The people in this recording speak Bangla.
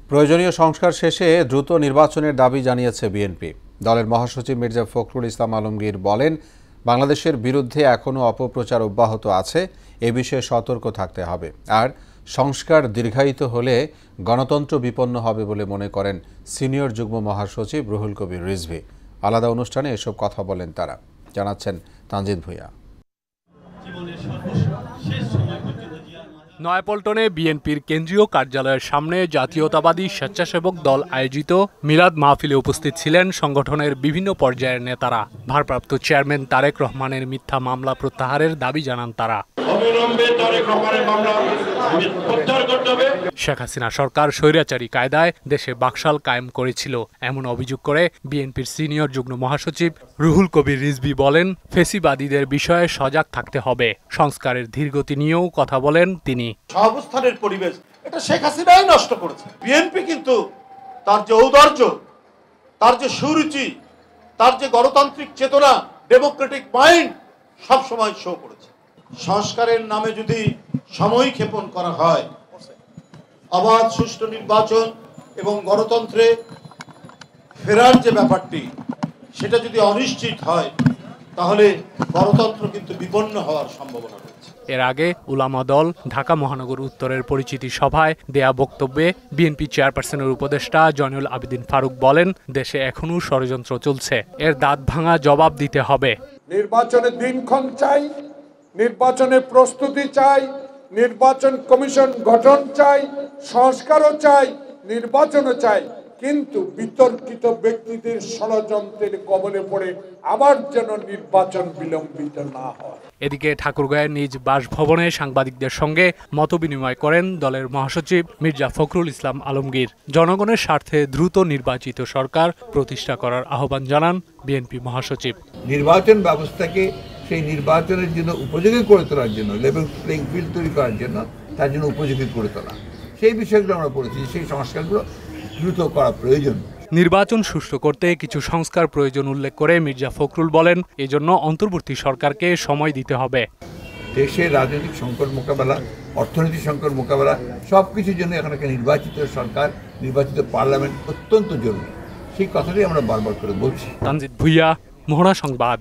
প্রয়োজনীয় সংস্কার শেষে দ্রুত নির্বাচনের দাবি জানিয়েছে বিএনপি। দলের মহাসচিব মির্জা ফখরুল ইসলাম আলমগীর বলেন, বাংলাদেশের বিরুদ্ধে এখনও অপপ্রচার অব্যাহত আছে, এ বিষয়ে সতর্ক থাকতে হবে। আর সংস্কার দীর্ঘায়িত হলে গণতন্ত্র বিপন্ন হবে বলে মনে করেন সিনিয়র যুগ্ম মহাসচিব রুহুল কবির রিজভী। আলাদা অনুষ্ঠানে এসব কথা বলেন তারা, জানাচ্ছেন তানজিদ ভুঁইয়া। নয়াপল্টনে বিএনপির কেন্দ্রীয় কার্যালয়ের সামনে জাতীয়তাবাদী স্বেচ্ছাসেবক দল আয়োজিত মিলাদ মাহফিলে উপস্থিত ছিলেন সংগঠনের বিভিন্ন পর্যায়ের নেতারা। ভারপ্রাপ্ত চেয়ারম্যান তারেক রহমানের মিথ্যা মামলা প্রত্যাহারের দাবি জানান তারা। শেখ হাসিনা সরকার স্বৈরাচারী কায়দায় দেশে বাকশাল কায়েম করেছিল এমন অভিযোগ করে বিএনপির সিনিয়র যুগ্ম মহাসচিব রুহুল কবির রিজভী বলেন, ফেসিবাদীদের বিষয়ে সজাগ থাকতে হবে। সংস্কারের ধীরগতি নিয়েও কথা বলেন তিনি। সহাবস্থানের পরিবেশ এটা শেখ হাসিনাই নষ্ট করেছে। বিএনপি কিন্তু তার যে ঔদার্য, তার যে সুরুচি, তার যে গণতান্ত্রিক চেতনা, ডেমোক্রেটিক মাইন্ড সবসময় শো করেছে। সংস্কারের নামে যদি সময় ক্ষেপণ করা হয়, অবাধ সুষ্ঠু নির্বাচন এবং গণতন্ত্রে ফেরার যে ব্যাপারটি, সেটা যদি অনিশ্চিত হয়, তাহলে গণতন্ত্র কিন্তু বিপন্ন হওয়ার সম্ভাবনা রয়েছে। এর আগে উলামা দল ঢাকা মহানগর উত্তরের পরিচিতি সভায় দেয়া বক্তব্যে বিএনপি চেয়ারপারসনের উপদেষ্টা জয়নুল আবেদিন ফারুক বলেন, দেশে এখনো ষড়যন্ত্র চলছে, এর দাঁত ভাঙা জবাব দিতে হবে। নির্বাচনের দিনক্ষণ চাই, নির্বাচনের প্রস্তুতি চাই, নির্বাচন কমিশন গঠন চাই, সংস্কারও চাই, নির্বাচনও চাই, কিন্তু বিতর্কিত ব্যক্তিদের ষড়যন্ত্রের কবলে পড়ে আবার যেন নির্বাচন বিলম্বিত না হয়। এদিকে ঠাকুরগাঁয়ের নিজ বাসভবনে সাংবাদিকদের সঙ্গে মতবিনিময় করেন দলের মহাসচিব মির্জা ফখরুল ইসলাম আলমগীর। জনগণের স্বার্থে দ্রুত নির্বাচিত সরকার প্রতিষ্ঠা করার আহ্বান জানান বিএনপি মহাসচিব। নির্বাচন ব্যবস্থাকে সেই নির্বাচনের জন্য উপযোগী করে তোলার জন্য, লেভেল প্লেইং ফিল্ড তৈরি করার জন্য, তার জন্য উপযোগী করে তোলা, সেই বিষয়গুলো আমরা পড়েছি। সেই সংস্কারগুলো দ্রুত করা প্রয়োজন। নির্বাচন সুষ্ঠু করতে কিছু সংস্কার প্রয়োজন উল্লেখ করে মির্জা ফখরুল বলেন, এজন্য অন্তর্বর্তী সরকারকে সময় দিতে হবে। দেশের রাজনৈতিক সংকট মোকাবেলা, অর্থনৈতিক সংকট মোকাবেলা, সবকিছুর জন্য এখন একটা নির্বাচিত সরকার, নির্বাচিত পার্লামেন্ট অত্যন্ত জরুরি। সেই কথাটাই আমরা বারবার করে বলছি। তানজিদ ভুঁইয়া, মোহনা সংবাদ।